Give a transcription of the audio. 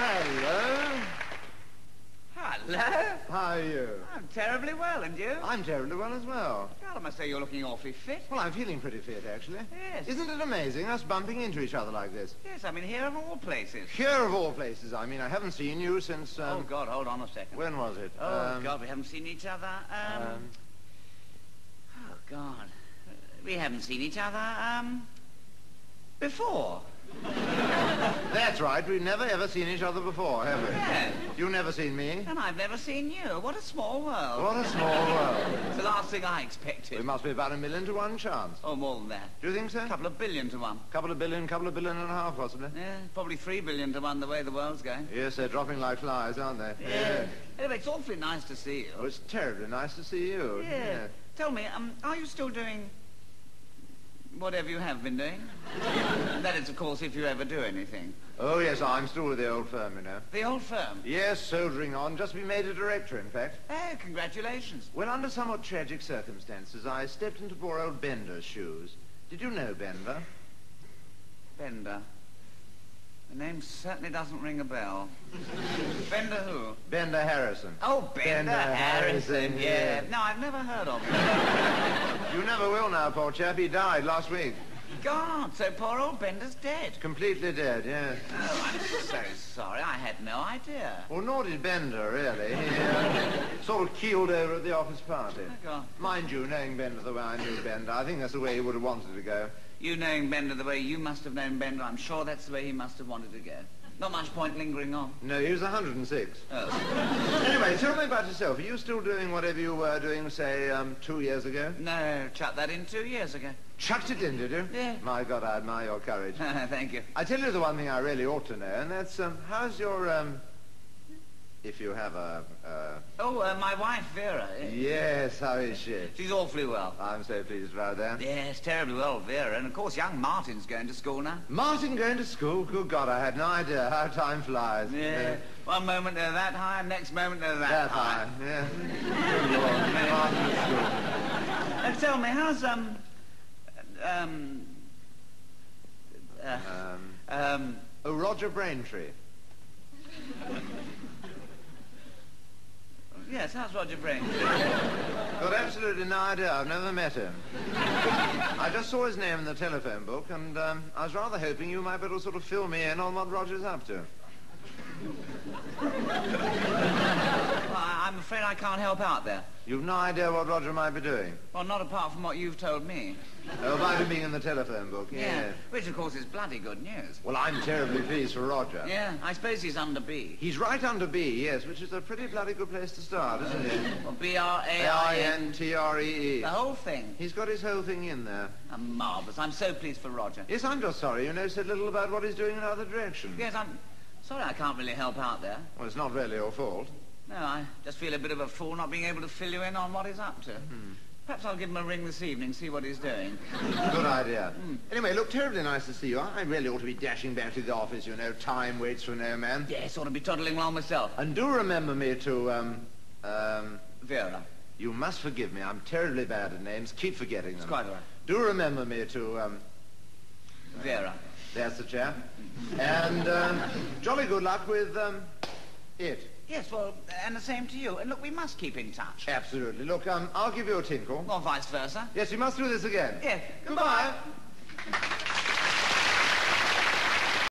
Hello. Hello. How are you? I'm terribly well, and you? I'm terribly well as well. God, I must say you're looking awfully fit. Well, I'm feeling pretty fit, actually. Yes. Isn't it amazing, us bumping into each other like this? Yes, I mean, here of all places. Here of all places. I mean, I haven't seen you since, Oh, God, hold on a second. When was it? Oh, God, we haven't seen each other, Oh, God. We haven't seen each other, before. That's right. We've never, ever seen each other before, have we? Yeah. You've never seen me? And I've never seen you. What a small world. What a small world. It's the last thing I expected. It must be about 1,000,000 to 1 chance. Oh, more than that. Do you think so? A couple of billion to one. Couple of billion and a half, possibly. Yeah, probably 3 billion to one the way the world's going. Yes, they're dropping like flies, aren't they? Yeah. Anyway, it's awfully nice to see you. Oh, it's terribly nice to see you. Yeah. Tell me, are you still doing whatever you have been doing? That is, of course, if you ever do anything. Oh, yes, I'm still with the old firm, you know. The old firm? Yes, soldiering on. Just been made a director, in fact. Hey, congratulations. Well, under somewhat tragic circumstances, I stepped into poor old Bender's shoes. Did you know Bender? Bender. The name certainly doesn't ring a bell. Bender who? Bender Harrison. Oh, Bender Harrison, yeah. yeah. No, I've never heard of him. You never will now, poor chap. He died last week. God, so poor old Bender's dead. Completely dead, yes. Oh, I'm so sorry. I had no idea. Well, nor did Bender, really. He sort of keeled over at the office party. Oh, God. Mind you, knowing Bender the way I knew Bender, I think that's the way he would have wanted to go. You knowing Bender the way you must have known Bender, I'm sure that's the way he must have wanted to go. Not much point lingering on. No, he was 106. Oh. Anyway, tell me about yourself. Are you still doing whatever you were doing, say, 2 years ago? No, chucked that in 2 years ago. Chucked it in, did you? Yeah. My God, I admire your courage. Thank you. I tell you the one thing I really ought to know, and that's, how's your, if you have a... my wife, Vera. Yes, how is she? She's awfully well. I'm so pleased about that. Yes, terribly well, Vera. And, of course, young Martin's going to school now. Martin going to school? Good God, I had no idea how time flies. Yeah. One moment they're that high, next moment they're that high. Yeah. Good Lord, Martin at school. And tell me, how's, Oh, Roger Braintree. Yes, how's Roger Braintree? Got absolutely no idea. I've never met him. I just saw his name in the telephone book, and I was rather hoping you might be able to sort of fill me in on what Roger's up to. Well, I'm afraid I can't help out there. You've no idea what Roger might be doing? Well, not apart from what you've told me. Oh, about him being in the telephone book, Yeah, which, of course, is bloody good news. Well, I'm terribly pleased for Roger. Yeah, I suppose he's under B. He's right under B, yes, which is a pretty bloody good place to start, isn't it? Well, B-R-A-I-N. A-I-N-T-R-E-E. The whole thing. He's got his whole thing in there. Marvellous. I'm so pleased for Roger. Yes, I'm just sorry you know so little about what he's doing in other directions. Yes, I'm sorry I can't really help out there. Well, it's not really your fault. No, I just feel a bit of a fool not being able to fill you in on what he's up to. Perhaps I'll give him a ring this evening, see what he's doing. Good idea. Anyway, look, terribly nice to see you. I really ought to be dashing back to the office, you know. Time waits for no man. Yes, ought to be toddling along myself. And do remember me to, Vera. You must forgive me. I'm terribly bad at names. Keep forgetting them. It's quite all right. Do remember me to, Vera. There's the chap. And, jolly good luck with, it. Yes, well, and the same to you. And look, we must keep in touch. Absolutely. Look, I'll give you a tinkle. Or vice versa. Yes, we must do this again. Yes. Goodbye.